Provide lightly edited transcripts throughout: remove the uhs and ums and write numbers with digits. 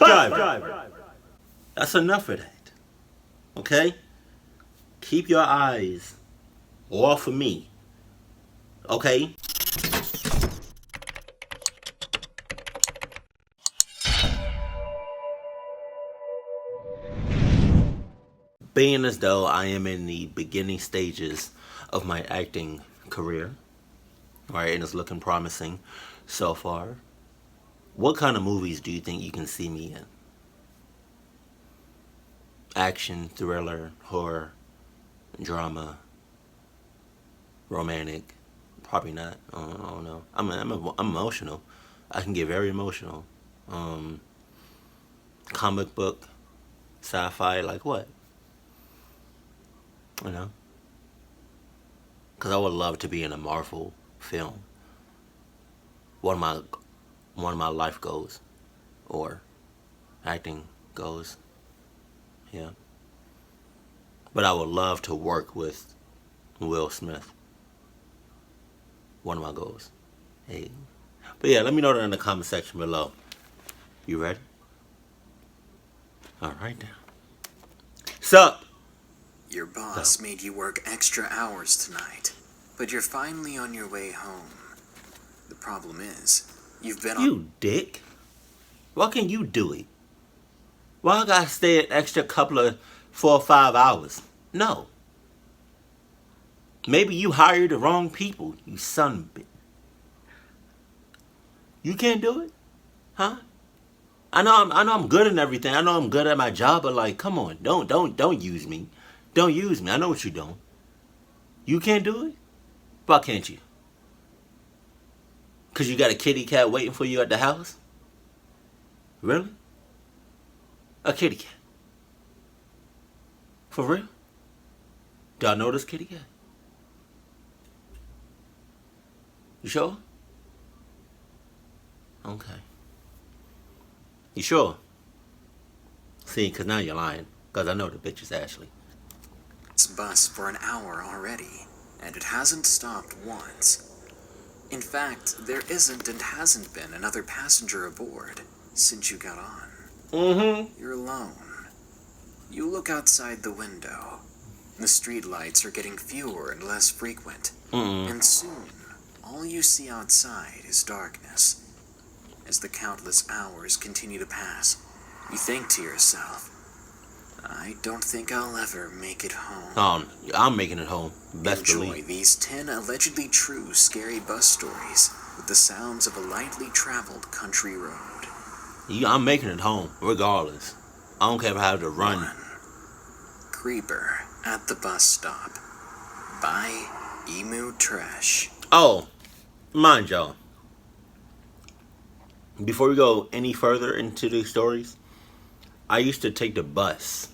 driver. That's enough of that. Okay? Keep your eyes off of me. Okay? Being as though I am in the beginning stages of my acting career, right, and it's looking promising so far, what kind of movies do you think you can see me in? Action, thriller, horror, drama, romantic? Probably not. I don't know. I'm emotional. I can get very emotional. Comic book, sci-fi, like what? You know? Because I would love to be in a Marvel film. One of my life goals, or acting goals. Yeah. But I would love to work with Will Smith. One of my goals. Hey. But yeah, let me know that in the comment section below. You ready? All right now. Sup? Your boss made you work extra hours tonight, but you're finally on your way home. The problem is, you've been on... You dick. Why can't you do it? Why I gotta stay an extra couple of 4 or 5 hours? No. Maybe you hired the wrong people, you son of a bitch. You can't do it? Huh? I know I'm good at everything. I know I'm good at my job, but like, come on, don't use me. Don't use me. I know what you don't. You can't do it? Why can't you? Cause you got a kitty cat waiting for you at the house? Really? A kitty cat? For real? Do I know this kitty cat? You sure? Okay. You sure? See, cause now you're lying. Cause I know the bitch is Ashley. this bus for an hour already, and it hasn't stopped once. In fact, there isn't and hasn't been another passenger aboard since you got on. You're alone. You look outside the window. The street lights are getting fewer and less frequent. And soon, all you see outside is darkness. As the countless hours continue to pass, you think to yourself, I don't think I'll ever make it home. I'm making it home. Best Enjoy believe. these 10 allegedly true scary bus stories with the sounds of a lightly traveled country road. I'm making it home, regardless. I don't care if I have to run. 1. Creeper at the bus stop by Emu Trash. Oh, mind y'all. Before we go any further into these stories, I used to take the bus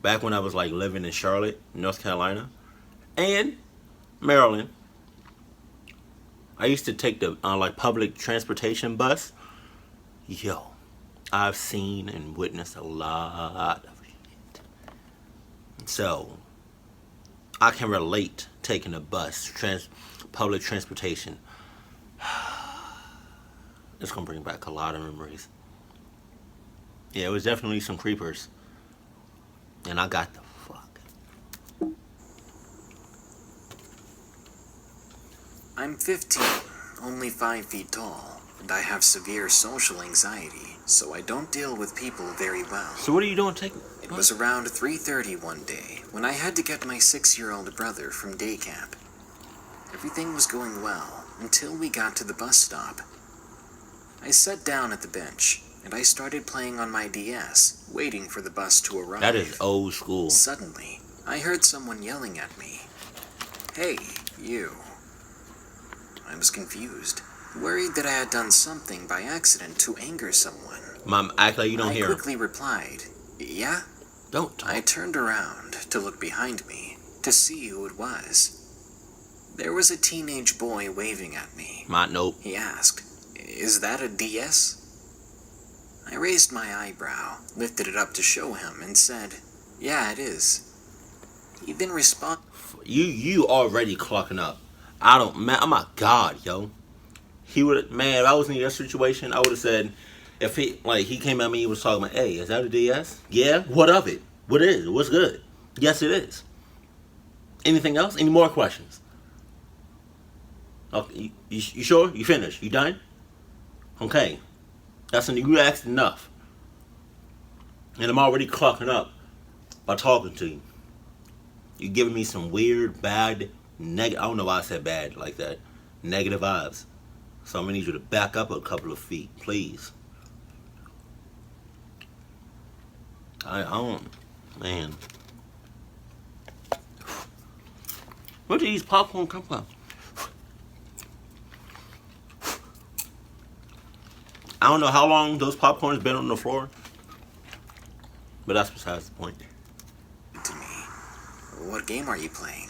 back when I was like living in Charlotte, North Carolina, and Maryland. I used to take the like public transportation bus. Yo, I've seen and witnessed a lot of shit. So I can relate taking a bus, public transportation. It's gonna bring back a lot of memories. Yeah, it was definitely some creepers. And I got the fuck. I'm 15, only 5 feet tall, and I have severe social anxiety, so I don't deal with people very well. So what are you doing taking? It was around 3:30 one day when I had to get my 6-year-old brother from day camp. Everything was going well until we got to the bus stop. I sat down at the bench, and I started playing on my DS, waiting for the bus to arrive. That is old school. Suddenly, I heard someone yelling at me. Hey, you. I was confused, worried that I had done something by accident to anger someone. Mom, act like you don't hear I him. quickly replied, yeah? Don't talk. I turned around to look behind me to see who it was. There was a teenage boy waving at me. Nope. He asked, is that a DS? I raised my eyebrow, lifted it up to show him, and said, yeah, it is. He then responded. You already clocking up. Oh my God, yo. He would, man, if I was in your situation, I would have said, If he came at me, he was talking about, hey, is that a DS? Yeah. What of it? What is it? What's good? Yes, it is. Anything else? Any more questions? Okay, you sure? You finished? You done? Okay. You asked enough. And I'm already clocking up by talking to you. You're giving me some weird, bad, I don't know why I said bad like that. Negative vibes. So I'm going to need you to back up a couple of feet, please. I don't, man. Where did these popcorn come from? I don't know how long those popcorns been on the floor, but that's besides the point. To me, what game are you playing?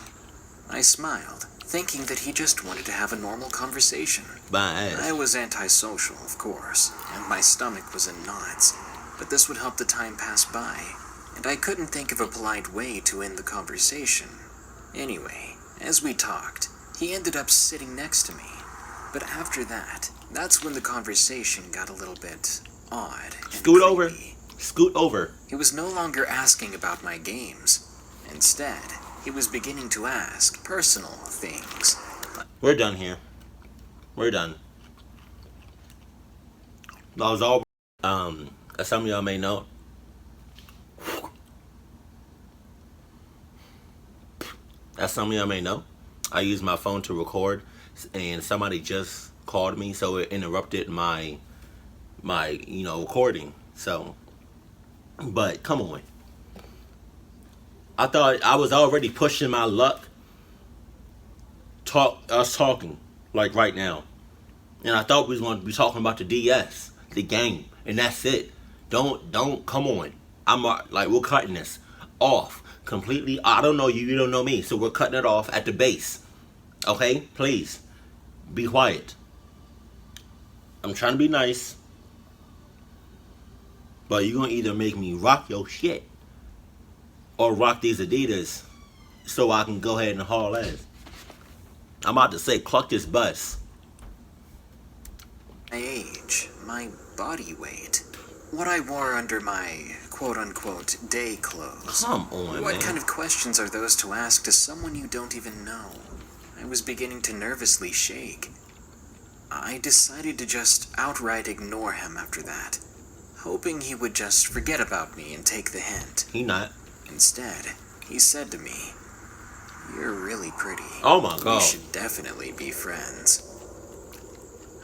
I smiled, thinking that he just wanted to have a normal conversation. My ass. I was antisocial, of course, and my stomach was in knots, but this would help the time pass by, and I couldn't think of a polite way to end the conversation. Anyway, as we talked, he ended up sitting next to me, but after that, that's when the conversation got a little bit odd and Scoot over. creepy. Scoot over. He was no longer asking about my games. Instead, he was beginning to ask personal things. We're done here. We're done. That was all. As some of y'all may know, I use my phone to record, and somebody just called me, so it interrupted my recording. So, but come on. I thought I was already pushing my luck. Us talking like right now, and I thought we was going to be talking about the DS, the game, and that's it. Don't come on. I'm like, we're cutting this off completely. I don't know you, you don't know me, so we're cutting it off at the base. Okay, please be quiet. I'm trying to be nice, but you're gonna either make me rock your shit or rock these Adidas so I can go ahead and haul ass. I'm about to say, cluck this bus. My age, my body weight, what I wore under my quote-unquote day clothes. Come on, What man. kind of questions are those to ask to someone you don't even know? I was beginning to nervously shake. I decided to just outright ignore him after that, hoping he would just forget about me and take the hint. He not. Instead, he said to me, "You're really pretty. Oh my God. We should definitely be friends."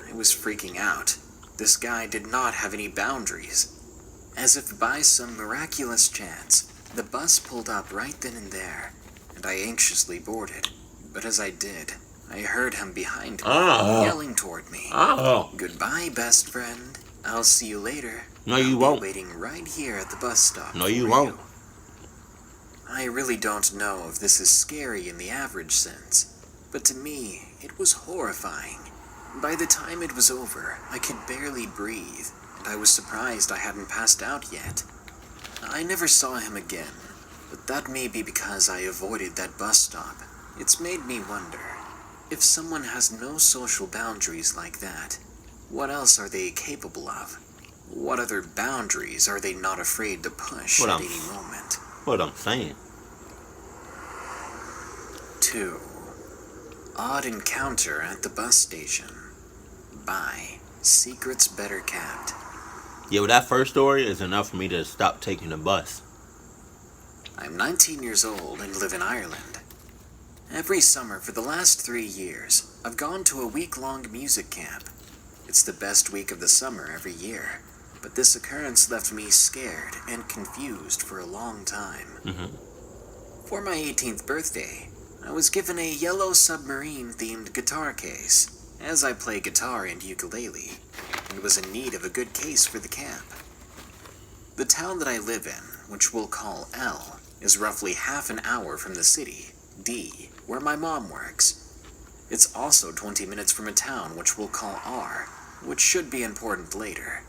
I was freaking out. This guy did not have any boundaries. As if by some miraculous chance, the bus pulled up right then and there, and I anxiously boarded. But as I did, I heard him behind me, yelling toward me. "Goodbye, best friend. I'll see you later. No, you I'll won't. be waiting right here at the bus stop. No, you for won't. I really don't know if this is scary in the average sense, but to me, it was horrifying. By the time it was over, I could barely breathe, and I was surprised I hadn't passed out yet. I never saw him again, but that may be because I avoided that bus stop. It's made me wonder, if someone has no social boundaries like that, what else are they capable of? What other boundaries are they not afraid to push at any moment? What I'm saying. 2. Odd Encounter at the Bus Station by Secrets Better Kept. Yeah, well, that first story is enough for me to stop taking the bus. I'm 19 years old and live in Ireland. Every summer for the last 3 years, I've gone to a week-long music camp. It's the best week of the summer every year, but this occurrence left me scared and confused for a long time. For my 18th birthday, I was given a yellow submarine-themed guitar case, as I play guitar and ukulele, and was in need of a good case for the camp. The town that I live in, which we'll call L, is roughly half an hour from the city, D, where my mom works. It's also 20 minutes from a town which we'll call R, which should be important later.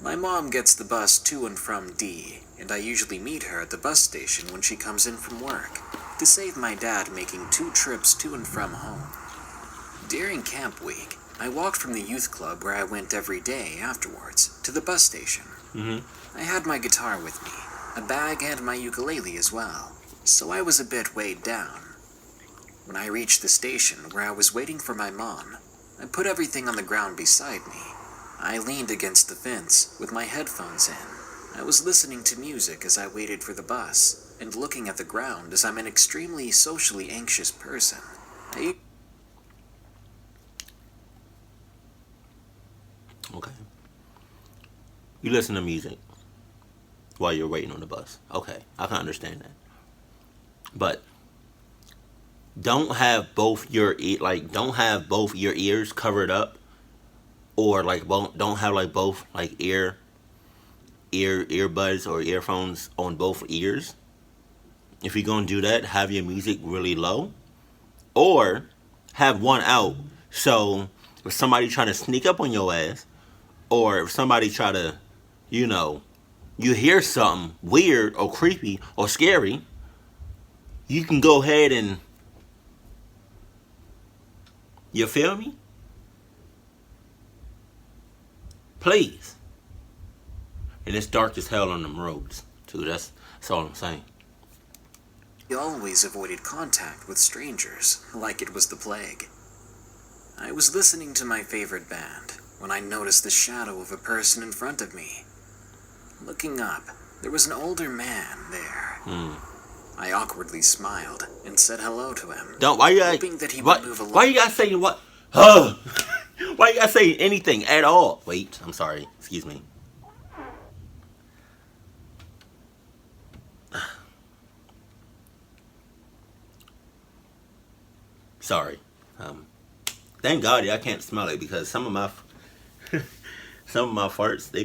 My mom gets the bus to and from D, and I usually meet her at the bus station when she comes in from work, to save my dad making 2 trips to and from home. During camp week, I walked from the youth club where I went every day afterwards. to the bus station. Mm-hmm. I had my guitar with me, a bag and my ukulele as well, so I was a bit weighed down. When I reached the station where I was waiting for my mom, I put everything on the ground beside me. I leaned against the fence with my headphones in. I was listening to music as I waited for the bus, and looking at the ground as I'm an extremely socially anxious person. Okay. You listen to music while you're waiting on the bus. Okay, I can understand that. But don't have both your don't have both your ears covered up, or like don't have like both like earbuds or earphones on both ears. If you're gonna do that, have your music really low, or have one out. So if somebody trying to sneak up on your ass, or if somebody try to, you know, you hear something weird or creepy or scary, you can go ahead and, you feel me? Please. And it's dark as hell on them roads too. That's all I'm saying. I always avoided contact with strangers, like it was the plague. I was listening to my favorite band when I noticed the shadow of a person in front of me. Looking up, there was an older man there. I awkwardly smiled and said hello to him, hoping that he would move along. Why you gotta say what? Why you gotta say anything at all? Wait, I'm sorry. Excuse me. Sorry. Thank God I can't smell it, because some of my farts, they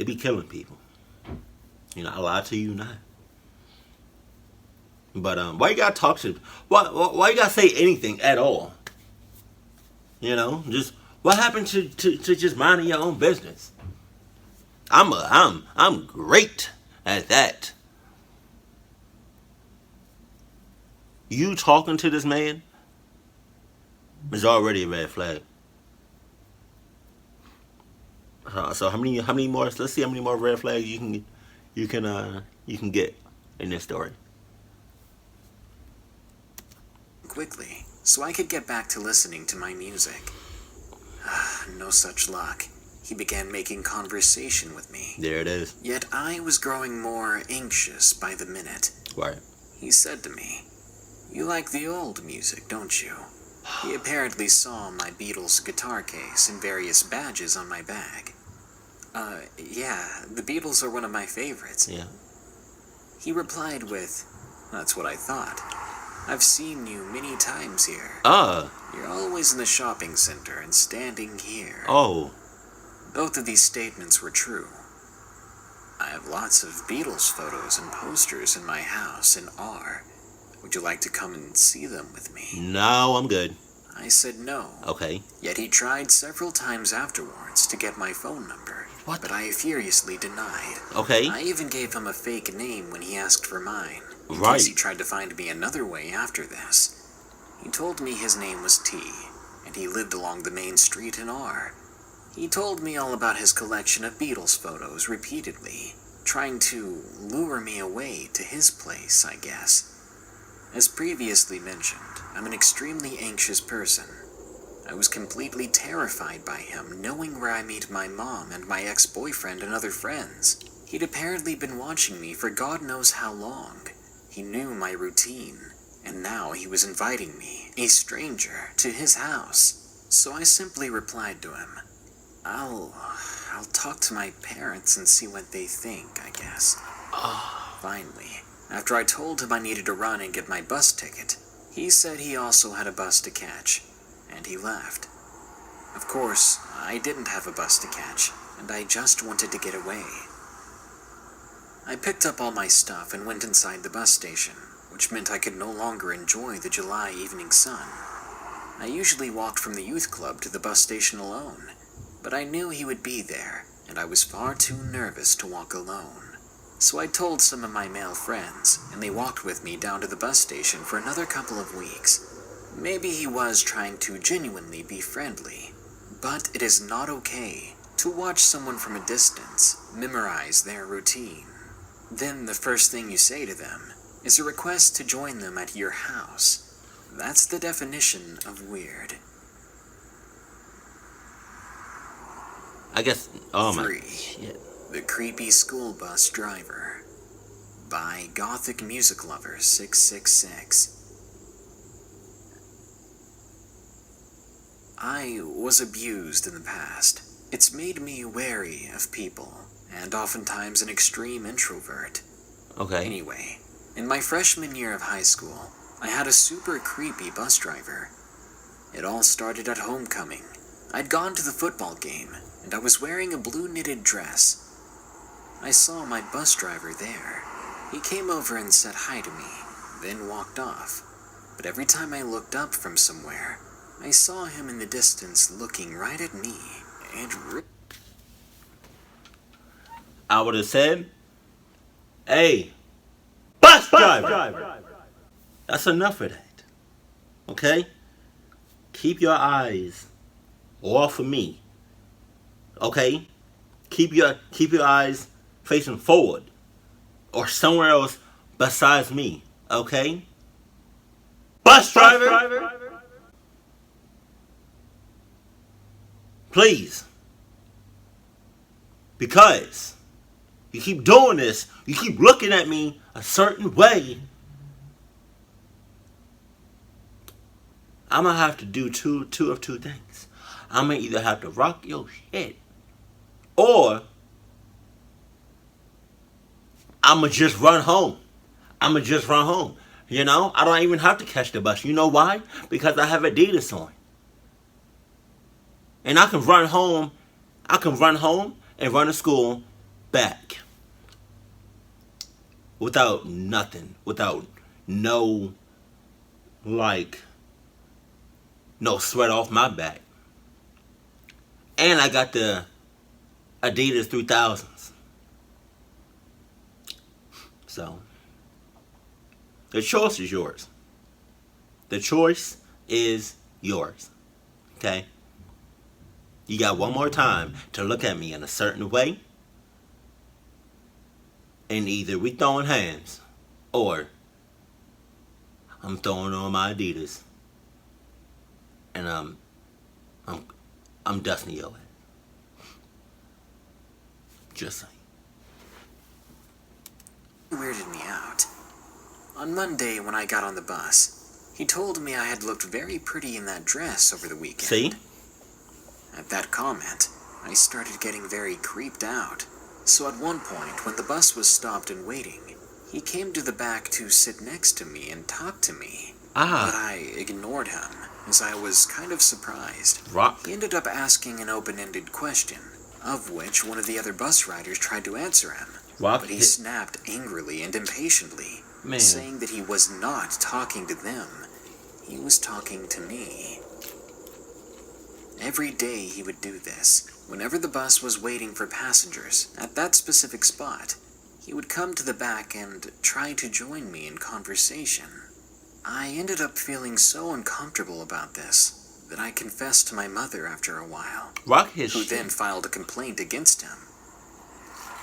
be killing people. You know, I lie to you not. But why you gotta talk to? Why you gotta say anything at all? You know, just what happened to just minding your own business? I'm great at that. You talking to this man is already a red flag. So how many more? Let's see how many more red flags you can get in this story. Quickly, so I could get back to listening to my music. No such luck. He began making conversation with me. There it is. Yet I was growing more anxious by the minute. Right. He said to me, "You like the old music, don't you?" He apparently saw my Beatles guitar case and various badges on my bag. Yeah, the Beatles are one of my favorites. Yeah. He replied with, "That's what I thought. I've seen you many times here. You're always in the shopping center and standing here." Oh. Both of these statements were true. I have lots of Beatles photos and posters in my house in R. Would you like to come and see them with me? No, I'm good. I said no. Okay. Yet he tried several times afterwards to get my phone number. What? But I furiously denied. Okay. I even gave him a fake name when he asked for mine, in Right. case he tried to find me another way after this. He told me his name was T, and he lived along the main street in R. He told me all about his collection of Beatles photos repeatedly, trying to lure me away to his place, I guess. As previously mentioned, I'm an extremely anxious person. I was completely terrified by him, knowing where I meet my mom and my ex-boyfriend and other friends. He'd apparently been watching me for God knows how long. He knew my routine, and now he was inviting me, a stranger, to his house. So I simply replied to him, I'll talk to my parents and see what they think, I guess. Finally, after I told him I needed to run and get my bus ticket, he said he also had a bus to catch, and he left. Of course, I didn't have a bus to catch, and I just wanted to get away. I picked up all my stuff and went inside the bus station, which meant I could no longer enjoy the July evening sun. I usually walked from the youth club to the bus station alone, but I knew he would be there, and I was far too nervous to walk alone. So I told some of my male friends, and they walked with me down to the bus station for another couple of weeks. Maybe he was trying to genuinely be friendly, but it is not okay To watch someone from a distance memorize their routine. Then the first thing you say to them is a request to join them at your house. That's the definition of weird. I guess, oh my 3. shit. The Creepy School Bus Driver by Gothic Music Lover 666. I was abused in the past. It's made me wary of people, and oftentimes an extreme introvert. Okay. Anyway, in my freshman year of high school, I had a super creepy bus driver. It all started at homecoming. I'd gone to the football game, and I was wearing a blue knitted dress. I saw my bus driver there. He came over and said hi to me, then walked off. But every time I looked up from somewhere, I saw him in the distance looking right at me, and I would have said, hey, bus driver. That's enough of that. Okay? Keep your eyes off of me. Okay? Keep your eyes facing forward or somewhere else besides me. Okay? Bus driver. Please. Because you keep doing this, you keep looking at me a certain way, I'm gonna have to do two of two things. I'm gonna either have to rock your shit, or I'm gonna just run home. You know, I don't even have to catch the bus. You know why? Because I have Adidas on, and I can run home. And run to school back without nothing, without no sweat off my back. And I got the Adidas 3000s. So, the choice is yours. The choice is yours. Okay? You got one more time to look at me in a certain way, and either we throwing hands, or I'm throwing on my Adidas, and I'm dusting your ass. Just saying. weirded me out. On Monday, when I got on the bus, he told me I had looked very pretty in that dress over the weekend. See? At that comment, I started getting very creeped out. So at one point, when the bus was stopped and waiting, he came to the back to sit next to me and talk to me. But I ignored him, as I was kind of surprised. He ended up asking an open-ended question, of which one of the other bus riders tried to answer him. But he snapped angrily and impatiently, saying that he was not talking to them. He was talking to me. Every day he would do this. Whenever the bus was waiting for passengers at that specific spot, he would come to the back and try to join me in conversation. I ended up feeling so uncomfortable about this that I confessed to my mother after a while, who then filed a complaint against him.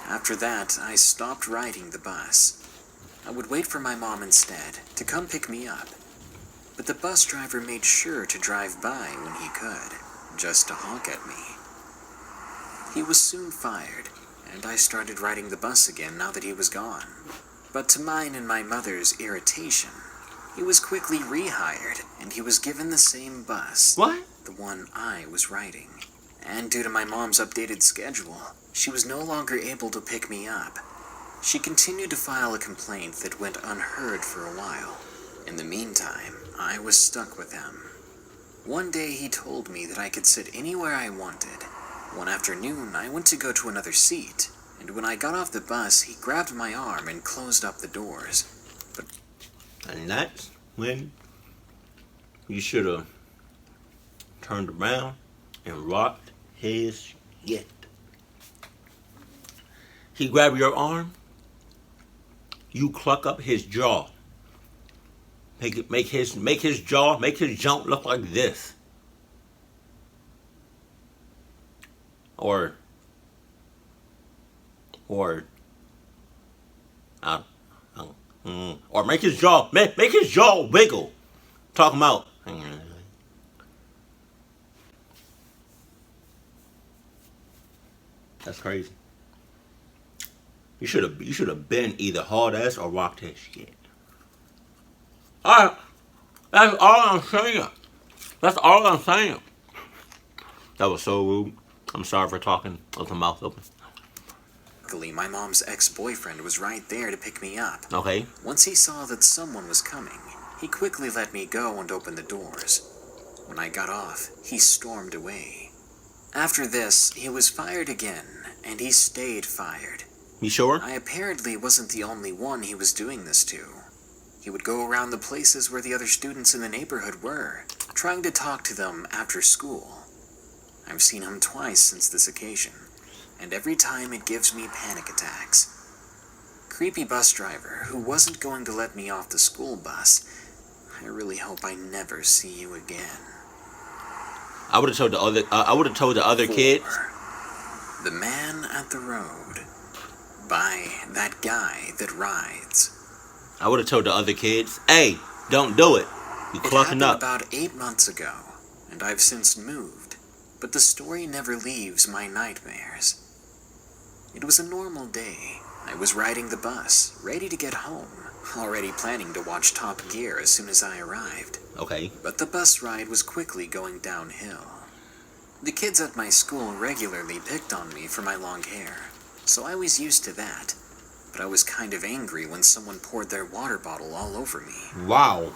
After that, I stopped riding the bus. I would wait for my mom instead to come pick me up, but the bus driver made sure to drive by when he could, just to honk at me. He was soon fired, and I started riding the bus again now that he was gone. But to mine and my mother's irritation, he was quickly rehired, and he was given the same bus. The one I was riding. And due to my mom's updated schedule, she was no longer able to pick me up. She continued to file a complaint that went unheard for a while. In the meantime, I was stuck with him. One day he told me that I could sit anywhere I wanted. One afternoon, I went to go to another seat, and when I got off the bus, he grabbed my arm and closed up the doors. And that's when you should have turned around and rocked his shit. He grabbed your arm, you cluck up his jaw. Make his jump look like this. Or or uh, or make his jaw make his jaw wiggle. Talking about that's crazy. You should have been either hauled ass or rocked his shit. Alright, that's all I'm saying. That's all I'm saying. That was so rude. I'm sorry for talking with the mouth open. Luckily, my mom's ex-boyfriend was right there to pick me up. Okay. Once he saw that someone was coming, he quickly let me go and opened the doors. When I got off, he stormed away. After this, he was fired again, and he stayed fired. You sure? I apparently wasn't the only one he was doing this to. He would go around the places where the other students in the neighborhood were, trying to talk to them after school. I've seen him twice since this occasion, and every time it gives me panic attacks. Creepy bus driver who wasn't going to let me off the school bus, I really hope I never see you again. I would have told the other 4. kids. The Man at the Road, by That Guy That Rides. I would have told the other kids, hey, don't do it. You It clucking happened up. about 8 months ago, and I've since moved, but the story never leaves my nightmares. It was a normal day. I was riding the bus, ready to get home, already planning to watch Top Gear as soon as I arrived. Okay. But the bus ride was quickly going downhill. The kids at my school regularly picked on me for my long hair, so I was used to that. But I was kind of angry when someone poured their water bottle all over me. Wow.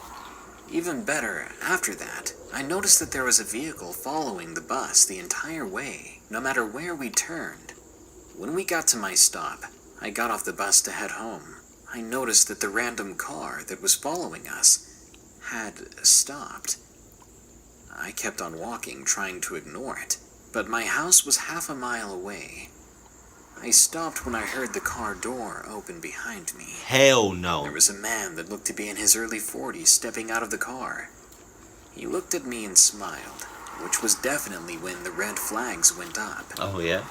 Even better, after that, I noticed that there was a vehicle following the bus the entire way, no matter where we turned. When we got to my stop, I got off the bus to head home. I noticed that the random car that was following us had stopped. I kept on walking, trying to ignore it, but my house was half a mile away. I stopped when I heard the car door open behind me. Hell no. There was a man that looked to be in his early 40s stepping out of the car. He looked at me and smiled, which was definitely when the red flags went up. Oh, yeah?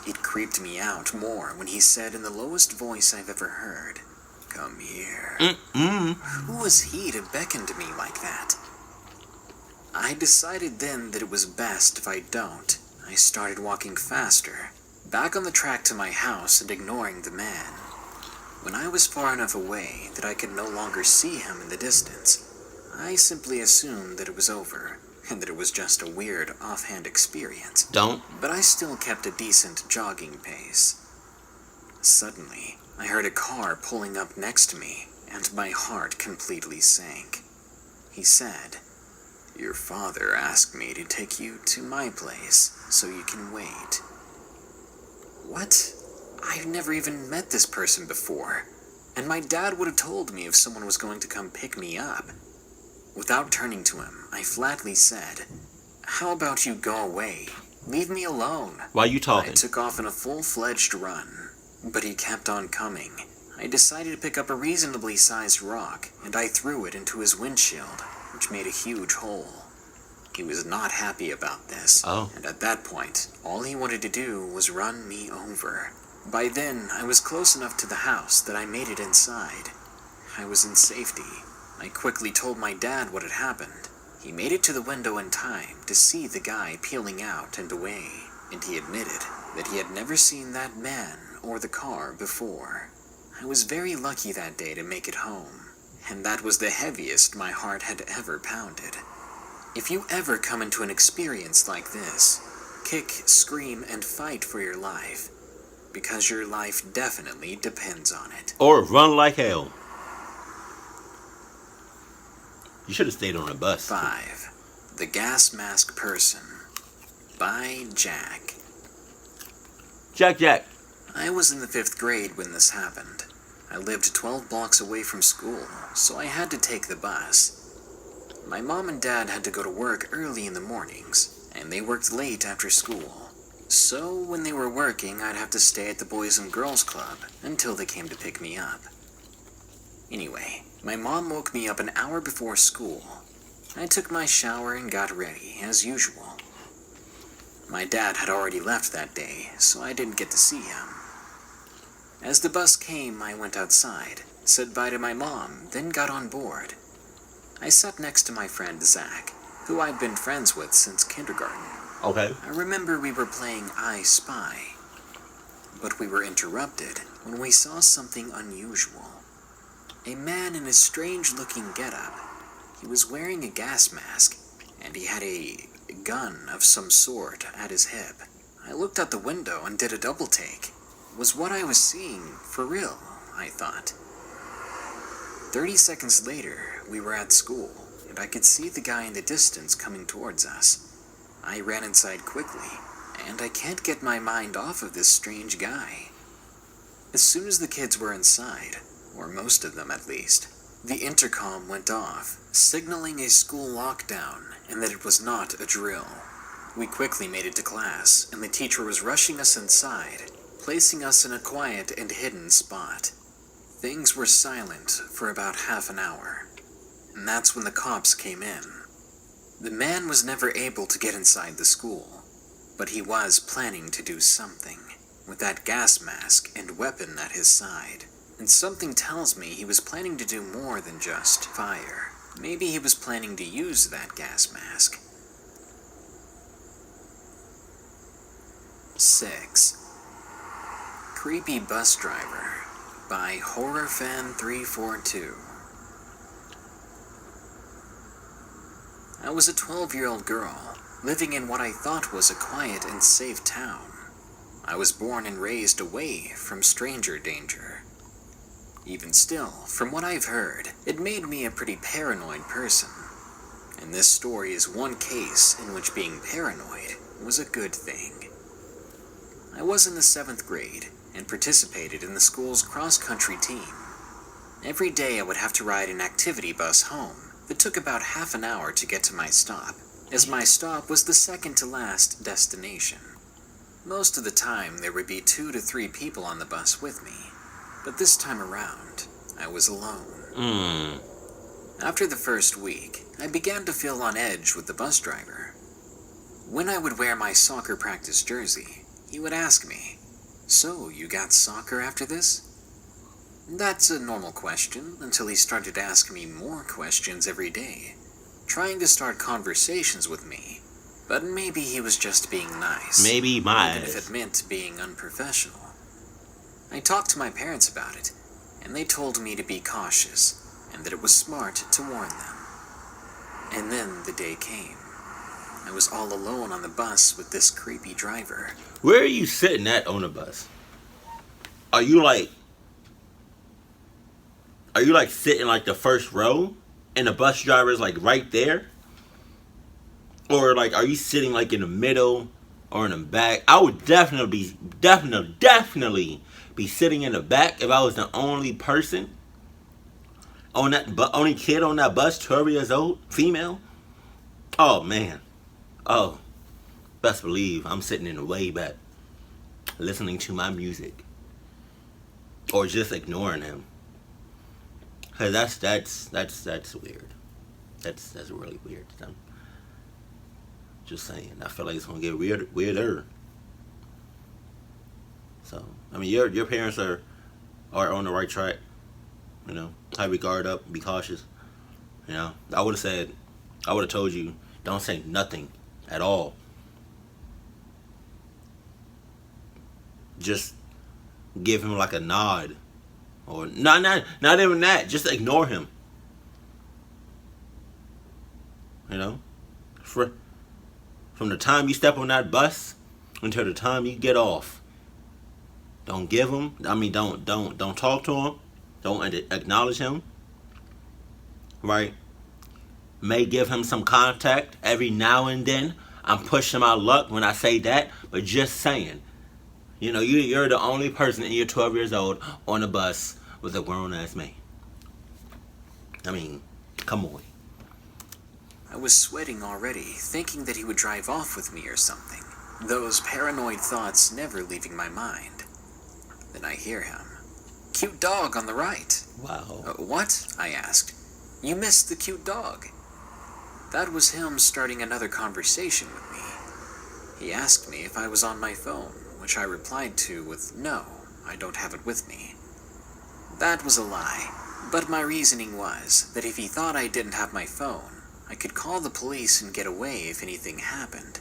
It creeped me out more when he said in the lowest voice I've ever heard, "Come here." Who was he to beckon to me like that? I decided then that it was best if I don't. I started walking faster, back on the track to my house and ignoring the man. When I was far enough away that I could no longer see him in the distance, I simply assumed that it was over, and that it was just a weird offhand experience. Don't. But I still kept a decent jogging pace. Suddenly, I heard a car pulling up next to me, and my heart completely sank. He said, "Your father asked me to take you to my place, so you can wait." What? I've never even met this person before, and my dad would have told me if someone was going to come pick me up. Without turning to him, I flatly said, "How about you go away? Leave me alone." Why you talking? I took off in a full-fledged run, but he kept on coming. I decided to pick up a reasonably sized rock, and I threw it into his windshield, which made a huge hole. He was not happy about this, and at that point, all he wanted to do was run me over. By then, I was close enough to the house that I made it inside. I was in safety. I quickly told my dad what had happened. He made it to the window in time to see the guy peeling out and away, and he admitted that he had never seen that man or the car before. I was very lucky that day to make it home, and that was the heaviest my heart had ever pounded. If you ever come into an experience like this, kick, scream, and fight for your life, because your life definitely depends on it. Or run like hell. You should have stayed on the bus. 5. The Gas Mask Person, by Jack. Jack. I was in the 5th grade when this happened. I lived 12 blocks away from school, so I had to take the bus. My mom and dad had to go to work early in the mornings, and they worked late after school. So when they were working, I'd have to stay at the Boys and Girls Club until they came to pick me up. Anyway, my mom woke me up an hour before school. I took my shower and got ready, as usual. My dad had already left that day, so I didn't get to see him. As the bus came, I went outside, said bye to my mom, then got on board. I sat next to my friend Zach, who I'd been friends with since kindergarten. Okay. I remember we were playing I Spy, but we were interrupted when we saw something unusual. A man in a strange-looking getup. He was wearing a gas mask, and he had a gun of some sort at his hip. I looked out the window and did a double take. Was what I was seeing for real, I thought. 30 seconds later, we were at school, and I could see the guy in the distance coming towards us. I ran inside quickly, and I can't get my mind off of this strange guy. As soon as the kids were inside, or most of them at least, the intercom went off, signaling a school lockdown and that it was not a drill. We quickly made it to class, and the teacher was rushing us inside, placing us in a quiet and hidden spot. Things were silent for about half an hour, and that's when the cops came in. The man was never able to get inside the school, but he was planning to do something, with that gas mask and weapon at his side. And something tells me he was planning to do more than just fire. Maybe he was planning to use that gas mask. 6. Creepy Bus Driver by HorrorFan342. I was a 12-year-old girl, living in what I thought was a quiet and safe town. I was born and raised away from stranger danger. Even still, from what I've heard, it made me a pretty paranoid person. And this story is one case in which being paranoid was a good thing. I was in the 7th grade and participated in the school's cross-country team. Every day I would have to ride an activity bus home that took about half an hour to get to my stop, as my stop was the second to last destination. Most of the time there would be 2 to 3 people on the bus with me. But this time around, I was alone. After the first week, I began to feel on edge with the bus driver. When I would wear my soccer practice jersey, he would ask me, "So, you got soccer after this?" That's a normal question until he started asking me more questions every day, trying to start conversations with me. But maybe he was just being nice. Maybe my even if it meant being unprofessional. I talked to my parents about it, and they told me to be cautious, and that it was smart to warn them. And then the day came. I was all alone on the bus with this creepy driver. Where are you sitting at on the bus? Are you like sitting like the first row and the bus driver is like right there? Or like are you sitting like in the middle or in the back? I would definitely be sitting in the back if I was the only person on that only kid on that bus, 12 years old, female. Oh man. Oh, best believe I'm sitting in the way back, listening to my music, or just ignoring him. Cause that's weird. That's really weird. I'm just saying. I feel like it's gonna get weirder. So I mean, your parents are on the right track. You know, have your guard up, be cautious. You know, I would have told you, don't say nothing at all. Just give him like a nod, or not even that. Just ignore him. You know, from the time you step on that bus until the time you get off, don't give him. I mean, don't talk to him. Don't acknowledge him. Right? May give him some contact every now and then. I'm pushing my luck when I say that, but just saying. You know, you're the only person and you're 12 years old on a bus with a grown-ass man. I mean, come on. I was sweating already, thinking that he would drive off with me or something. Those paranoid thoughts never leaving my mind. Then I hear him. "Cute dog on the right." Wow. What? I asked. "You missed the cute dog." That was him starting another conversation with me. He asked me if I was on my phone, which I replied to with no. I don't have it with me. That was a lie, but my reasoning was that if he thought I didn't have my phone, I could call the police and get away if anything happened.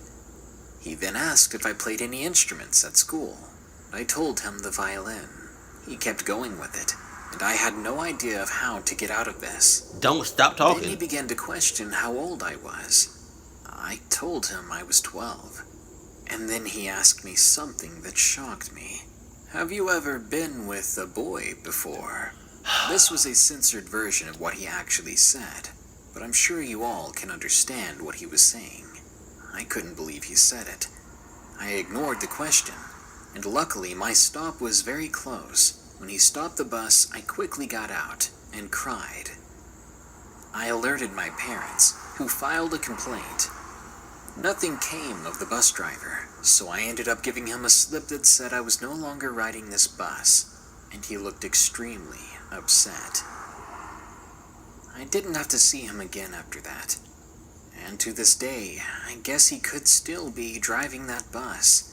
He then asked if I played any instruments at school. I told him the violin. He kept going with it, and I had no idea of how to get out of this. Don't stop Then he talking. began to question how old I was. I told him I was 12. And then he asked me something that shocked me. Have you ever been with a boy before? This was a censored version of what he actually said, but I'm sure you all can understand what he was saying. I couldn't believe he said it. I ignored the question, and luckily my stop was very close. When he stopped the bus, I quickly got out and cried. I alerted my parents, who filed a complaint. Nothing came of the bus driver, so I ended up giving him a slip that said I was no longer riding this bus, and he looked extremely upset. I didn't have to see him again after that, and to this day, I guess he could still be driving that bus,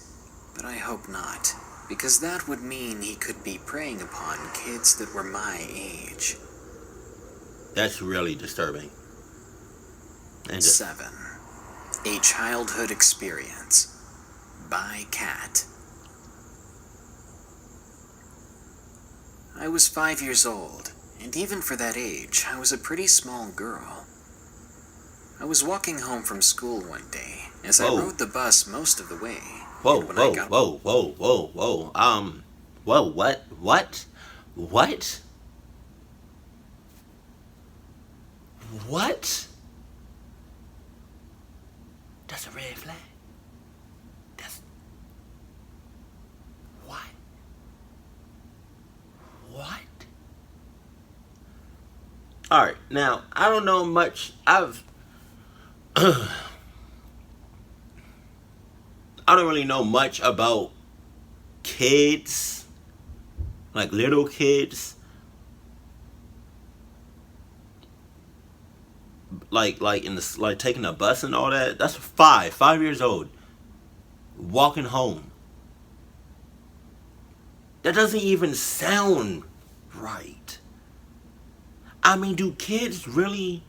but I hope not, because that would mean he could be preying upon kids that were my age. That's really disturbing. And 7. A Childhood Experience by Cat. I was 5 years old, and even for that age, I was a pretty small girl. I was walking home from school one day, as I rode the bus most of the way. Whoa, what? That's a red flag. That's... What? Alright, now, I don't know much. I don't really know much about kids, like little kids, like in the like taking a bus and all that. That's 5 years old, walking home. That doesn't even sound right. I mean, do kids really,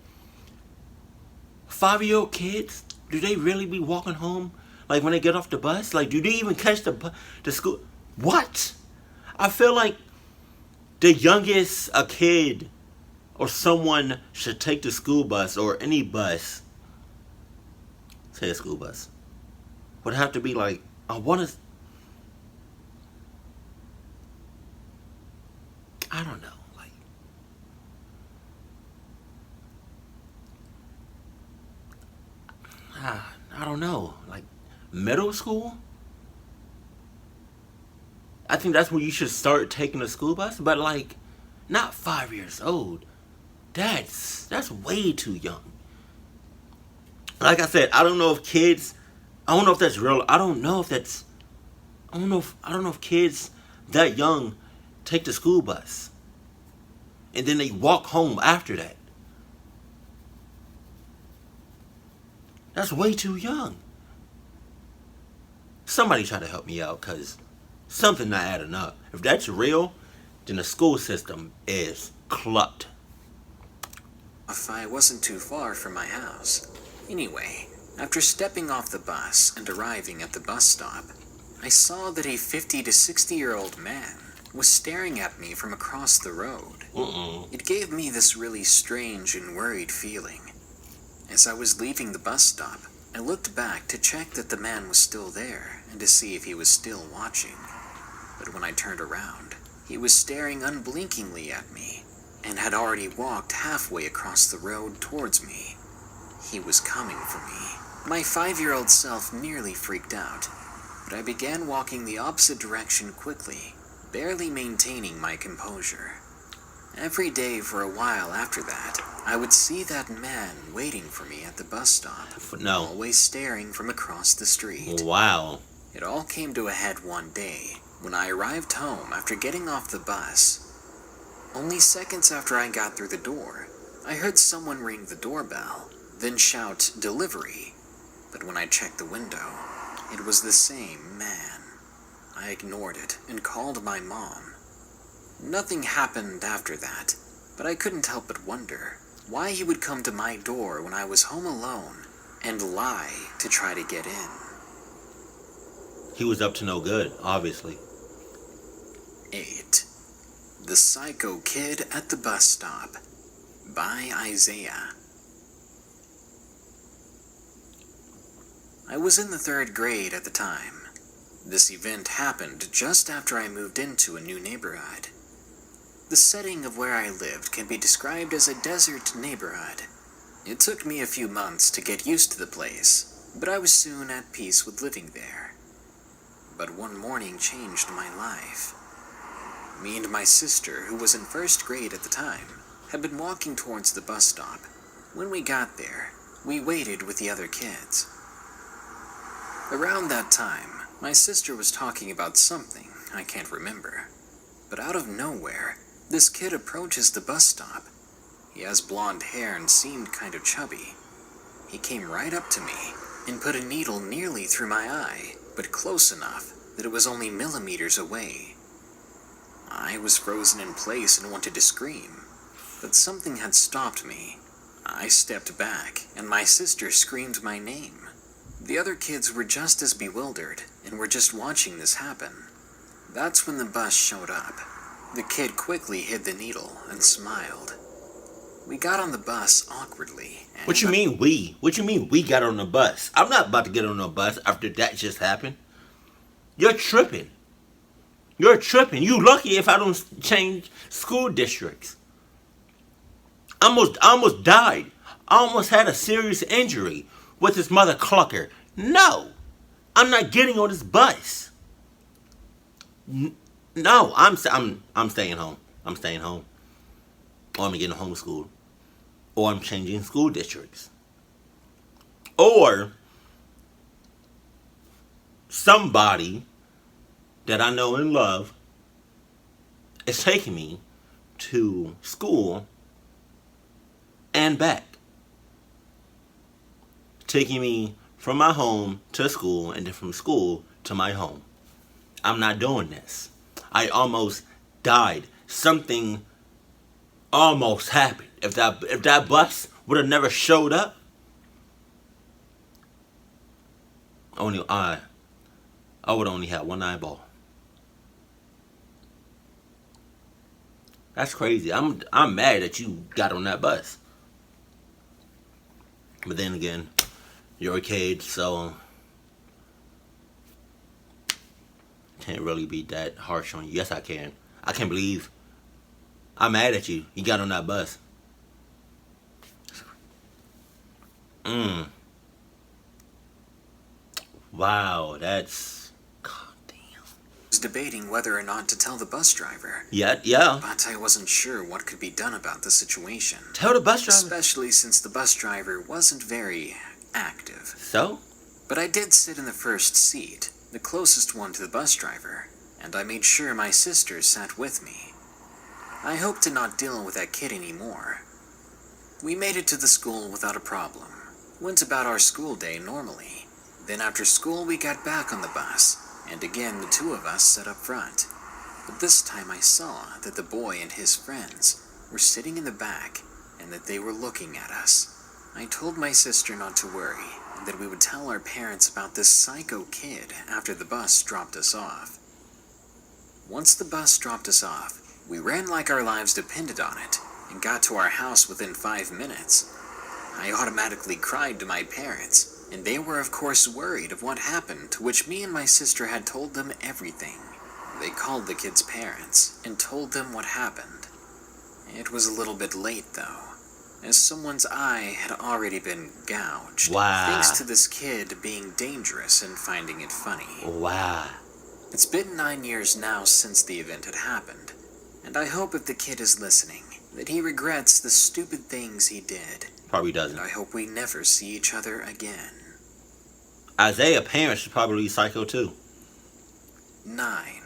5-year-old kids, do they really be walking home? Like when they get off the bus? Like, do they even catch the school? What? I feel like the youngest a kid or someone should take the school bus or any bus, say a school bus, would have to be like, I don't know. Like, I don't know. Like, middle school? I think that's when you should start taking a school bus, but like, not 5 years old. That's way too young. Like I said, I don't know if kids, I don't know if that's real. I don't know if kids that young take the school bus and then they walk home after that. That's way too young. Somebody try to help me out, because something not adding up. If that's real, then the school system is clucked. I wasn't too far from my house. Anyway, after stepping off the bus and arriving at the bus stop, I saw that a 50 to 60-year-old man was staring at me from across the road. It gave me this really strange and worried feeling. As I was leaving the bus stop, I looked back to check that the man was still there and to see if he was still watching. But when I turned around, he was staring unblinkingly at me and had already walked halfway across the road towards me. He was coming for me. My 5-year-old self nearly freaked out, but I began walking the opposite direction quickly, barely maintaining my composure. Every day for a while after that, I would see that man waiting for me at the bus stop, always staring from across the street. Wow. It all came to a head one day, when I arrived home after getting off the bus. Only seconds after I got through the door, I heard someone ring the doorbell, then shout, "Delivery." But when I checked the window, it was the same man. I I ignored it and called my mom. Nothing happened after that, but I couldn't help but wonder why he would come to my door when I was home alone and lie to try to get in. He was up to no good, obviously. 8. The Psycho Kid at the Bus Stop by Isaiah. I was in the 3rd grade at the time. This event happened just after I moved into a new neighborhood. The setting of where I lived can be described as a desert neighborhood. It took me a few months to get used to the place, but I was soon at peace with living there. But one morning changed my life. Me and my sister, who was in 1st grade at the time, had been walking towards the bus stop. When we got there, we waited with the other kids. Around that time, my sister was talking about something I can't remember. But out of nowhere, this kid approaches the bus stop. He has blonde hair and seemed kind of chubby. He came right up to me and put a needle nearly through my eye, but close enough that it was only millimeters away. I was frozen in place and wanted to scream, but something had stopped me. I stepped back, and my sister screamed my name. The other kids were just as bewildered and were just watching this happen. That's when the bus showed up. The kid quickly hid the needle and smiled. We got on the bus awkwardly. What you mean we? What you mean we got on the bus? I'm not about to get on the bus after that just happened. You're tripping. You're tripping. You lucky if I don't change school districts. I almost died. I almost had a serious injury with this mother clucker. No, I'm not getting on this bus. No, I'm staying home. I'm staying home. Or I'm getting homeschooled. Or I'm changing school districts. Or somebody that I know and love is taking me to school and back. Taking me from my home to school and then from school to my home. I'm not doing this. I almost died. Something almost happened. If that bus would have never showed up, I would only have one eyeball. That's crazy. I'm mad that you got on that bus. But then again, you're a kid, so can't really be that harsh on you. Yes, I can. I can't believe I'm mad at you. You got on that bus. Wow, that's... God damn. I was debating whether or not to tell the bus driver. Yeah. But I wasn't sure what could be done about the situation. Tell the bus driver. Especially since the bus driver wasn't very active. So? But I did sit in the first seat, the closest one to the bus driver, and I made sure my sister sat with me. I hoped to not deal with that kid anymore. We made it to the school without a problem. Went about our school day normally. Then after school we got back on the bus, and again the two of us sat up front. But this time I saw that the boy and his friends were sitting in the back, and that they were looking at us. I told my sister not to worry, and that we would tell our parents about this psycho kid after the bus dropped us off. Once the bus dropped us off, we ran like our lives depended on it, and got to our house within 5 minutes. I automatically cried to my parents, and they were of course worried of what happened, to which me and my sister had told them everything. They called the kids' parents, and told them what happened. It was a little bit late though, as someone's eye had already been gouged. Wow. Thanks to this kid being dangerous and finding it funny. Wow. It's been 9 years now since the event had happened, and I hope if the kid is listening, that he regrets the stupid things he did. Probably doesn't. And I hope we never see each other again. Isaiah's parents should probably be psycho too. 9.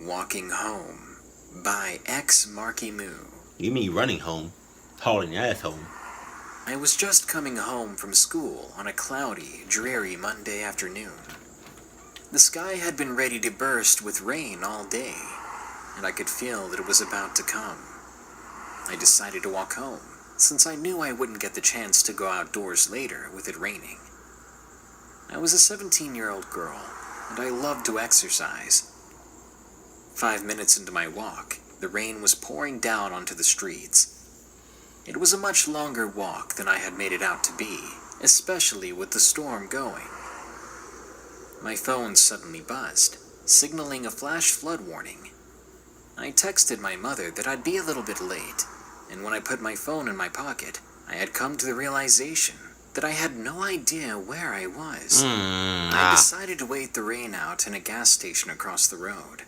Walking Home by X Marky Moo. You mean running home? Hauling your ass home. I was just coming home from school on a cloudy, dreary Monday afternoon. The sky had been ready to burst with rain all day, and I could feel that it was about to come. I decided to walk home, since I knew I wouldn't get the chance to go outdoors later with it raining. I was a 17-year-old girl, and I loved to exercise. 5 minutes into my walk, the rain was pouring down onto the streets. It was a much longer walk than I had made it out to be, especially with the storm going. My phone suddenly buzzed, signaling a flash flood warning. I texted my mother that I'd be a little bit late, and when I put my phone in my pocket, I had come to the realization that I had no idea where I was. I decided to wait the rain out in a gas station across the road.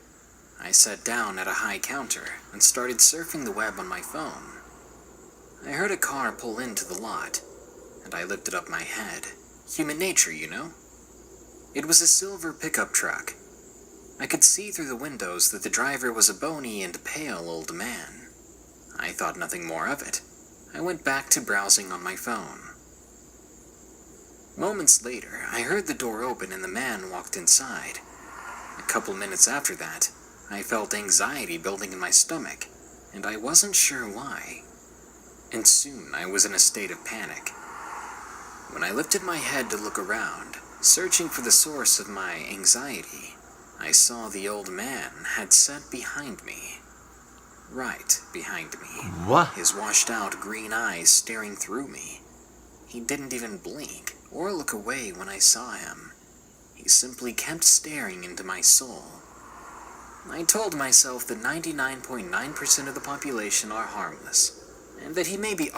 I sat down at a high counter and started surfing the web on my phone. I heard a car pull into the lot, and I lifted up my head. Human nature, you know? It was a silver pickup truck. I could see through the windows that the driver was a bony and pale old man. I thought nothing more of it. I went back to browsing on my phone. Moments later, I heard the door open and the man walked inside. A couple minutes after that, I felt anxiety building in my stomach, and I wasn't sure why. And soon I was in a state of panic. When I lifted my head to look around, searching for the source of my anxiety, I saw the old man had sat behind me. Right behind me. What? His washed-out green eyes staring through me. He didn't even blink or look away when I saw him. He simply kept staring into my soul. I told myself that 99.9% of the population are harmless, and that he may be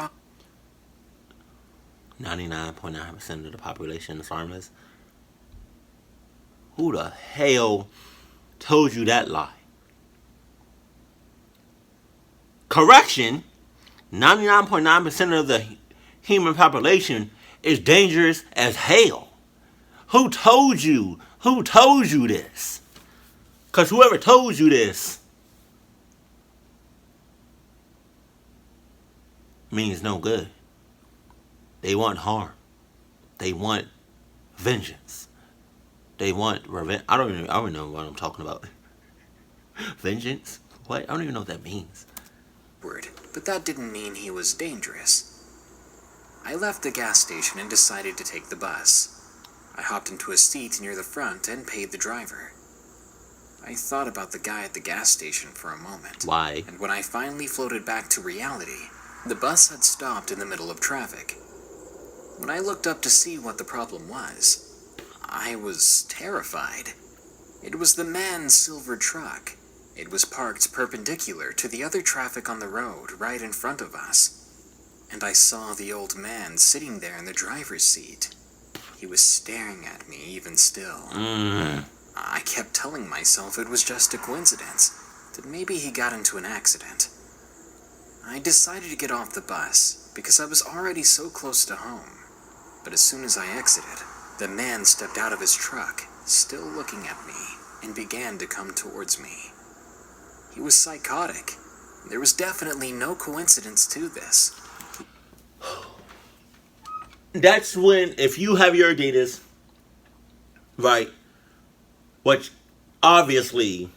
99.9% of the population is harmless. Who the hell told you that lie? Correction, 99.9% of the human population is dangerous as hell. Who told you? Who told you this? Because whoever told you this means no good. They want harm. They want vengeance. They want revenge. I don't even know what I'm talking about. Vengeance? What? I don't even know what that means. But that didn't mean he was dangerous. I left the gas station and decided to take the bus. I hopped into a seat near the front and paid the driver. I thought about the guy at the gas station for a moment. Why? And when I finally floated back to reality, the bus had stopped in the middle of traffic. When I looked up to see what the problem was, I was terrified. It was the man's silver truck. It was parked perpendicular to the other traffic on the road right in front of us. And I saw the old man sitting there in the driver's seat. He was staring at me even still. I kept telling myself it was just a coincidence, that maybe he got into an accident. I decided to get off the bus because I was already so close to home. But as soon as I exited, the man stepped out of his truck, still looking at me, and began to come towards me. He was psychotic. There was definitely no coincidence to this. That's when, if you have your Adidas, right, which obviously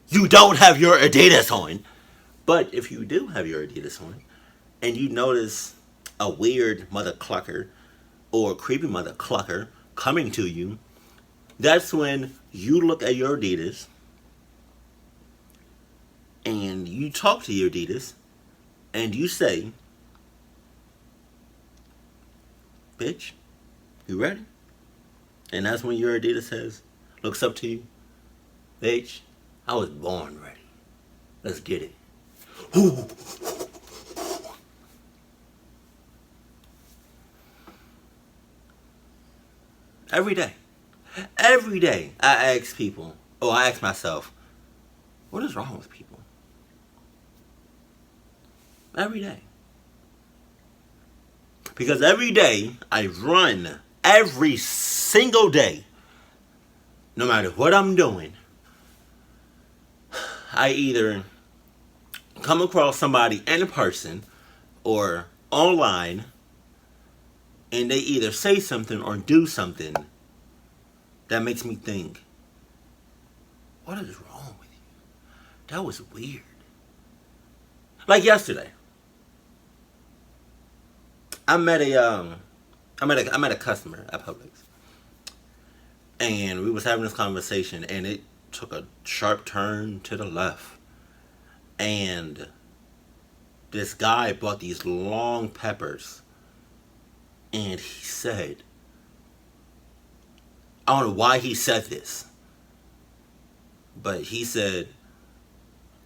you don't have your Adidas on, but if you do have your Adidas on, and you notice a weird mother clucker or a creepy mother clucker coming to you, that's when you look at your Adidas and you talk to your Adidas and you say, bitch, you ready? And that's when your Adidas looks up to you, bitch, I was born ready. Let's get it. Ooh. Every day, I ask people, I ask myself, what is wrong with people? Every day. Because every day, I run, every single day, no matter what I'm doing, I either come across somebody in person or online, and they either say something or do something that makes me think, what is wrong with you? That was weird. Like yesterday, I met a customer at Publix, and we was having this conversation, and it took a sharp turn to the left, and this guy bought these long peppers, and he said, I don't know why he said this, but he said,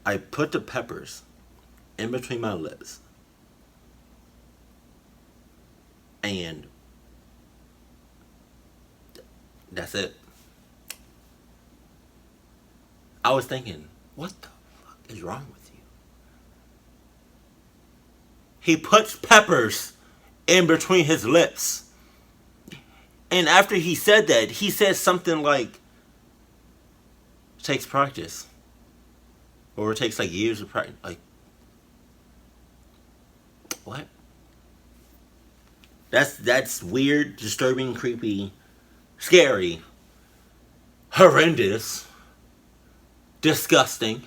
I put the peppers in between my lips, and that's it. I was thinking, what the fuck is wrong with you? He puts peppers in between his lips. And after he said that, he said something like, it takes practice. Or it takes like years of practice. Like, what? That's weird, disturbing, creepy, scary, horrendous, disgusting,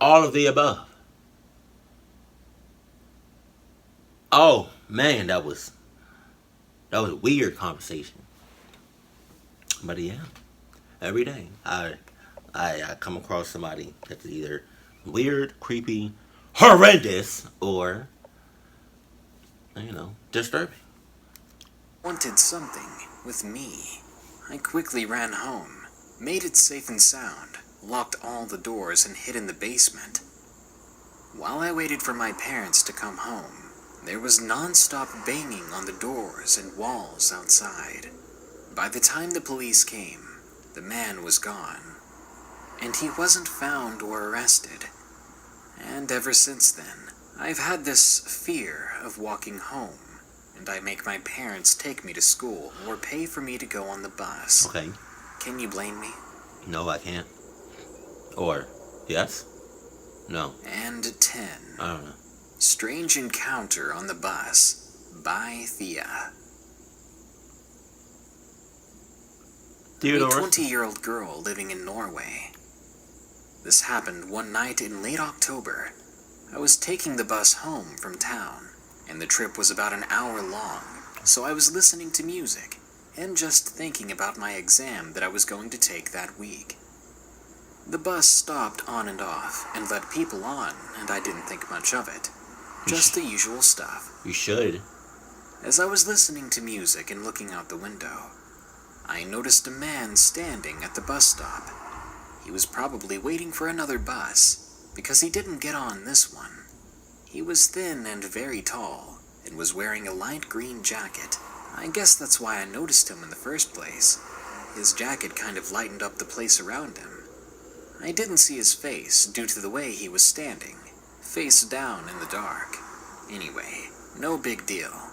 all of the above. Oh man, that was a weird conversation. But yeah, every day I come across somebody that's either weird, creepy, horrendous, or disturbing. Wanted something with me. I quickly ran home, made it safe and sound, locked all the doors, and hid in the basement. While I waited for my parents to come home, there was non-stop banging on the doors and walls outside. By the time the police came, the man was gone, and he wasn't found or arrested. And ever since then, I've had this fear of walking home, and I make my parents take me to school or pay for me to go on the bus. Okay. Can you blame me? No, I can't. Or, yes? No. And 10. I don't know. Strange encounter on the bus by Thea. Theodore. A 20-year-old girl living in Norway. This happened one night in late October. I was taking the bus home from town, and the trip was about an hour long, so I was listening to music and just thinking about my exam that I was going to take that week. The bus stopped on and off and let people on, and I didn't think much of it. Just the usual stuff. You should. As I was listening to music and looking out the window, I noticed a man standing at the bus stop. He was probably waiting for another bus, because he didn't get on this one. He was thin and very tall, and was wearing a light green jacket. I guess that's why I noticed him in the first place. His jacket kind of lightened up the place around him. I didn't see his face due to the way he was standing, face down in the dark. Anyway, no big deal.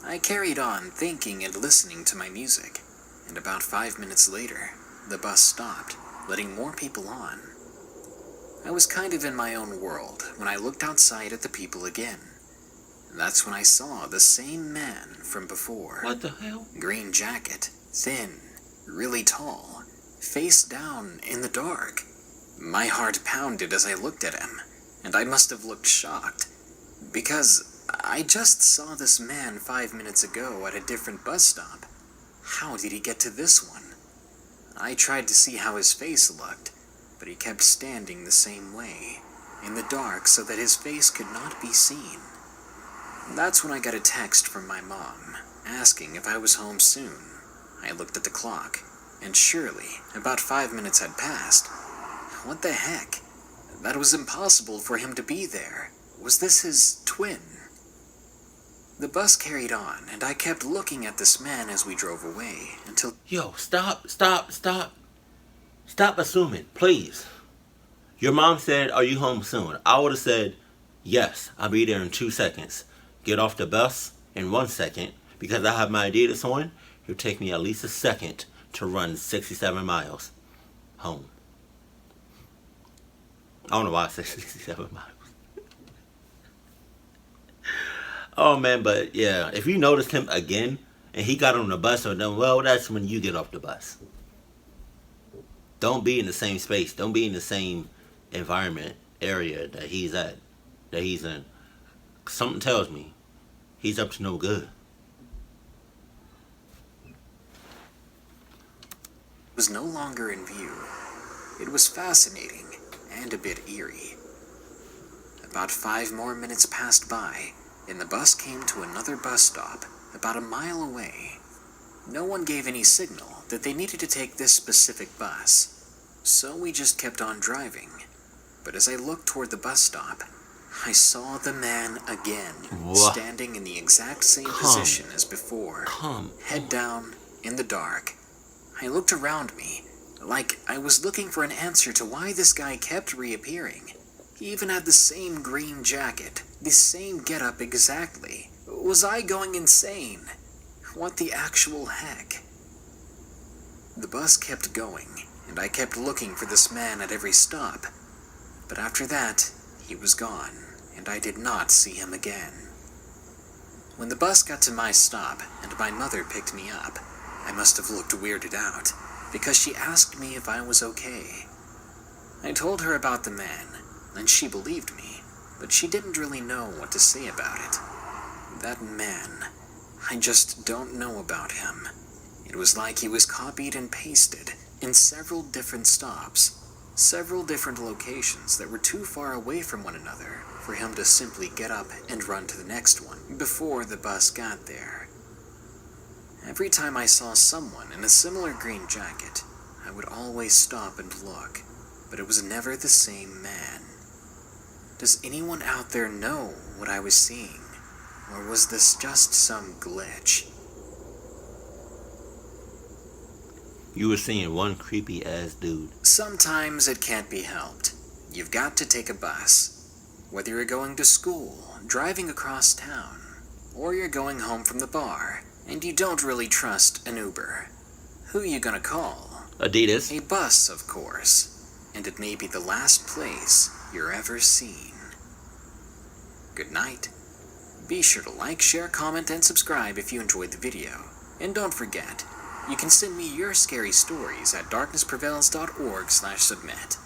I carried on thinking and listening to my music, and about 5 minutes later, the bus stopped, letting more people on. I was kind of in my own world when I looked outside at the people again. That's when I saw the same man from before. What the hell? Green jacket, thin, really tall, face down in the dark. My heart pounded as I looked at him, and I must have looked shocked, because I just saw this man 5 minutes ago at a different bus stop. How did he get to this one? I tried to see how his face looked, but he kept standing the same way, in the dark so that his face could not be seen. That's when I got a text from my mom, asking if I was home soon. I looked at the clock, and surely, about 5 minutes had passed. What the heck? That was impossible for him to be there. Was this his twin? The bus carried on, and I kept looking at this man as we drove away, until... Yo, stop. Stop assuming, please. Your mom said, are you home soon? I would have said, yes, I'll be there in 2 seconds. Get off the bus in 1 second, because I have my Adidas on. It'll take me at least a second to run 67 miles home. I don't know why I said 67 miles. Oh man, but yeah, if you noticed him again and he got on the bus, then well, that's when you get off the bus. don't be in the same space. Don't be in the same environment area that he's at, that he's in. Something tells me he's up to no good. Was no longer in view. It was fascinating and a bit eerie. About 5 more minutes passed by, and the bus came to another bus stop about a mile away. No one gave any signal that they needed to take this specific bus, so we just kept on driving. But as I looked toward the bus stop, I saw the man again, What? standing in the exact same position as before, head down, in the dark. I looked around me, like I was looking for an answer to why this guy kept reappearing. He even had the same green jacket, the same getup exactly. Was I going insane? What the actual heck? The bus kept going, and I kept looking for this man at every stop. But after that, he was gone, and I did not see him again. When the bus got to my stop, and my mother picked me up, I must have looked weirded out, because she asked me if I was okay. I told her about the man, and she believed me, but she didn't really know what to say about it. That man, I just don't know about him. It was like he was copied and pasted in several different stops, several different locations that were too far away from one another for him to simply get up and run to the next one before the bus got there. Every time I saw someone in a similar green jacket, I would always stop and look, but it was never the same man. Does anyone out there know what I was seeing, or was this just some glitch? You were seeing one creepy ass dude. Sometimes it can't be helped. You've got to take a bus. Whether you're going to school, driving across town, or you're going home from the bar, and you don't really trust an Uber. Who are you gonna call? Adidas. A bus, of course. And it may be the last place you're ever seen. Good night. Be sure to like, share, comment, and subscribe if you enjoyed the video. And don't forget, you can send me your scary stories at darknessprevails.org/submit.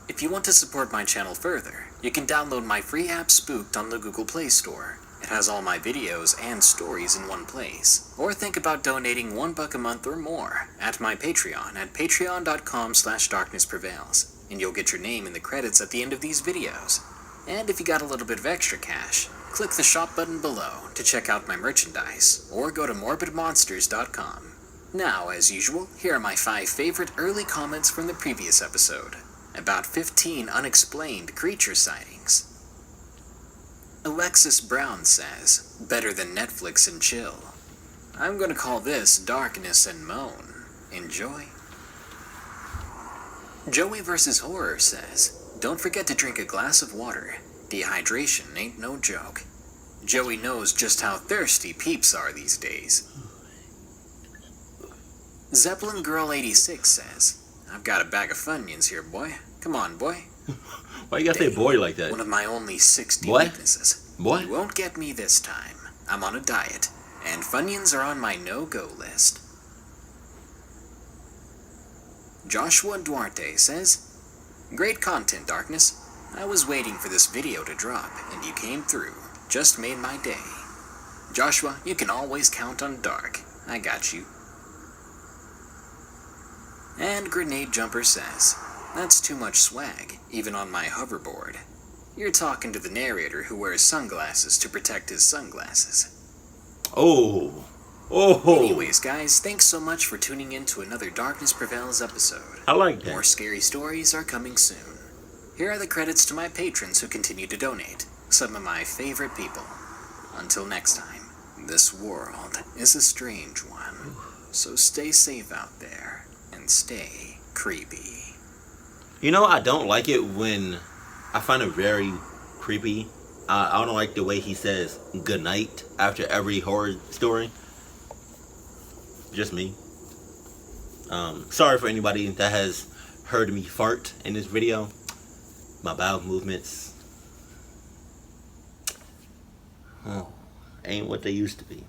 If you want to support my channel further, you can download my free app Spooked on the Google Play Store. It has all my videos and stories in one place. Or think about donating $1 a month or more at my Patreon at patreon.com/darknessprevails, and you'll get your name in the credits at the end of these videos. And if you got a little bit of extra cash, click the shop button below to check out my merchandise, or go to morbidmonsters.com. Now, as usual, here are my 5 favorite early comments from the previous episode. About 15 unexplained creature sightings. Alexis Brown says, better than Netflix and chill. I'm gonna call this Darkness and Moan. Enjoy. Joey vs. Horror says, don't forget to drink a glass of water. Dehydration ain't no joke. Joey knows just how thirsty peeps are these days. Zeppelin Girl 86 says, I've got a bag of Funyuns here, boy. Come on, boy. Why you gotta say boy like that? One of my only 60 Boy? weaknesses. Boy? You won't get me this time. I'm on a diet, and Funyuns are on my no-go list. Joshua Duarte says, great content, Darkness. I was waiting for this video to drop, and you came through. Just made my day. Joshua, you can always count on Dark. I got you. And Grenade Jumper says, that's too much swag, even on my hoverboard. You're talking to the narrator who wears sunglasses to protect his sunglasses. Oh. Anyways, guys, thanks so much for tuning in to another Darkness Prevails episode. I like that. More scary stories are coming soon. Here are the credits to my patrons who continue to donate, some of my favorite people. Until next time, this world is a strange one, so stay safe out there, and stay creepy. You know, I don't like it when I find it very creepy. I don't like the way he says good night after every horror story. Just me. Sorry for anybody that has heard me fart in this video. My bowel movements ain't what they used to be.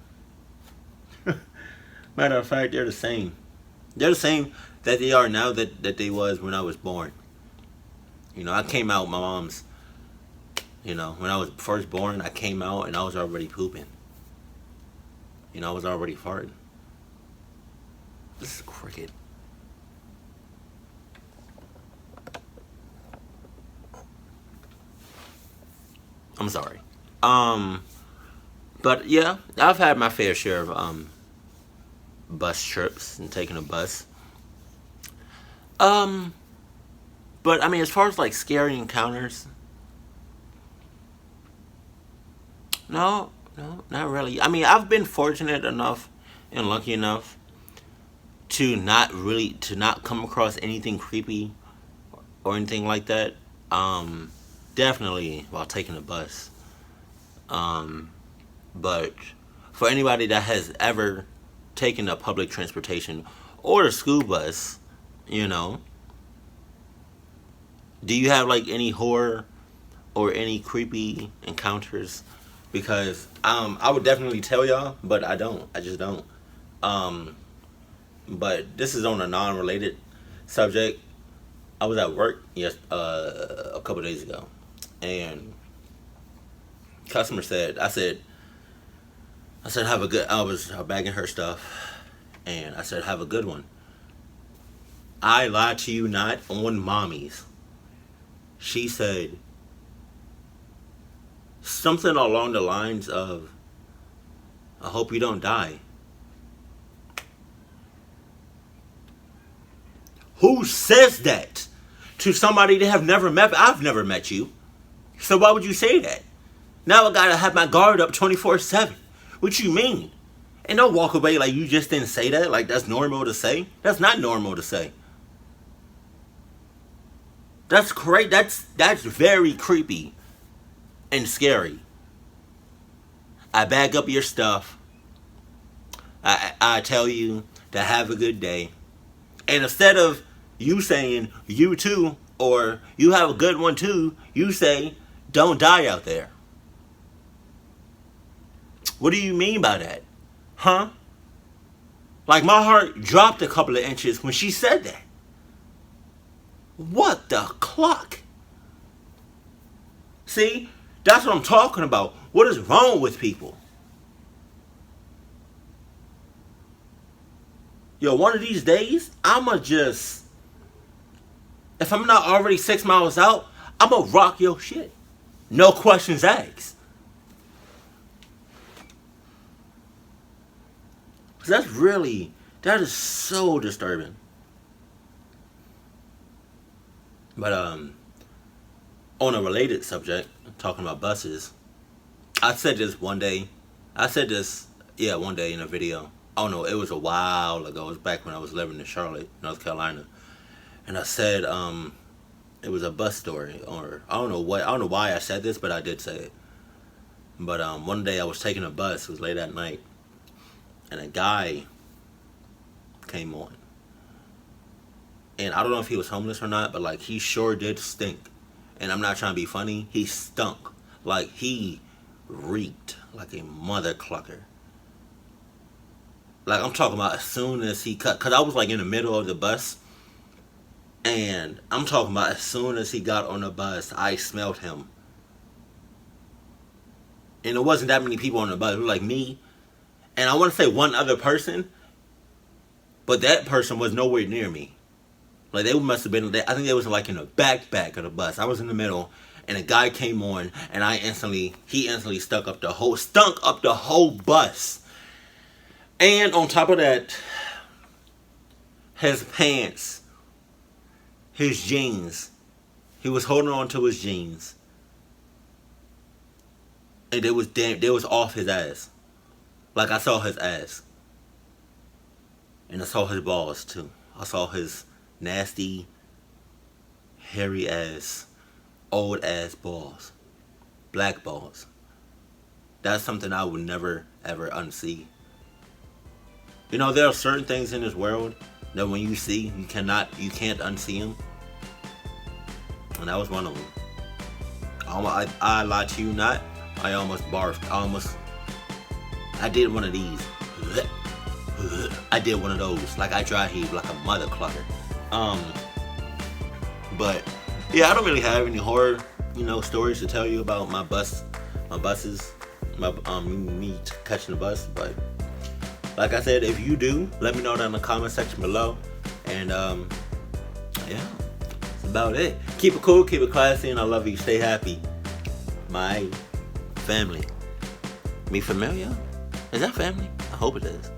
Matter of fact, they're the same. They're the same that they are now that they was when I was born. I came out my mom's. When I was first born, I came out and I was already pooping. I was already farting. This is cricket. I'm sorry. But yeah, I've had my fair share of bus trips and taking a bus. Um, but I mean, as far as like scary encounters, no, no, not really. I mean, I've been fortunate enough and lucky enough to not come across anything creepy or anything like that. Um, Definitely while taking a bus. Um, but for anybody that has ever taken a public transportation or a school bus, you know, do you have like any horror or any creepy encounters? Because I would definitely tell y'all, but I don't. I just don't. Um, but this is on a non-related subject. I was at work a couple days ago, and customer said, I said have a good. I was bagging her stuff, and I said have a good one. I lied to you not on mommies. She said something along the lines of, I hope you don't die. Who says that to somebody they have never met? I've never met you. So why would you say that? Now I gotta have my guard up 24/7. What you mean? And don't walk away like you just didn't say that. Like that's normal to say. That's not normal to say. That's great. That's very creepy and scary. I bag up your stuff. I tell you to have a good day. And instead of you saying you too or you have a good one too, you say don't die out there. What do you mean by that? Huh? Like my heart dropped a couple of inches when she said that. What the clock? See? That's what I'm talking about. What is wrong with people? Yo, one of these days, I'ma just, if I'm not already 6 miles out, I'ma rock your shit. No questions asked. 'Cause that is so disturbing. But on a related subject, talking about buses, I said this one day. I said this, yeah, one day in a video. Oh no, it was a while ago. It was back when I was living in Charlotte, North Carolina. And I said, it was a bus story, or I don't know why I said this, but I did say it. But one day I was taking a bus. It was late at night, and a guy came on. And I don't know if he was homeless or not, but like he sure did stink. And I'm not trying to be funny. He stunk. Like he reeked like a mother clucker. Like I'm talking about as soon as he cut, cause I was like in the middle of the bus, and I'm talking about as soon as he got on the bus, I smelled him. And it wasn't that many people on the bus. It was like me, and I want to say one other person, but that person was nowhere near me. Like they must have been. I think they was like in the back of the bus. I was in the middle, and a guy came on, and he instantly stunk up the whole bus. And on top of that, his pants, his jeans, he was holding on to his jeans, and they was off his ass. Like I saw his ass, and I saw his balls too. I saw his nasty, hairy ass, old ass balls, black balls. That's something I would never ever unsee. There are certain things in this world that when you see, you can't unsee them, and that was one of them. I lied to you not. I almost barfed. I did one of these. I did one of those. Like I dry heave like a mother clucker. But yeah, I don't really have any horror, stories to tell you about my buses, me catching the bus. But like I said, if you do, let me know down in the comment section below. And yeah, that's about it. Keep it cool, keep it classy, and I love you. Stay happy, my family. Me familiar? Is that family? I hope it is.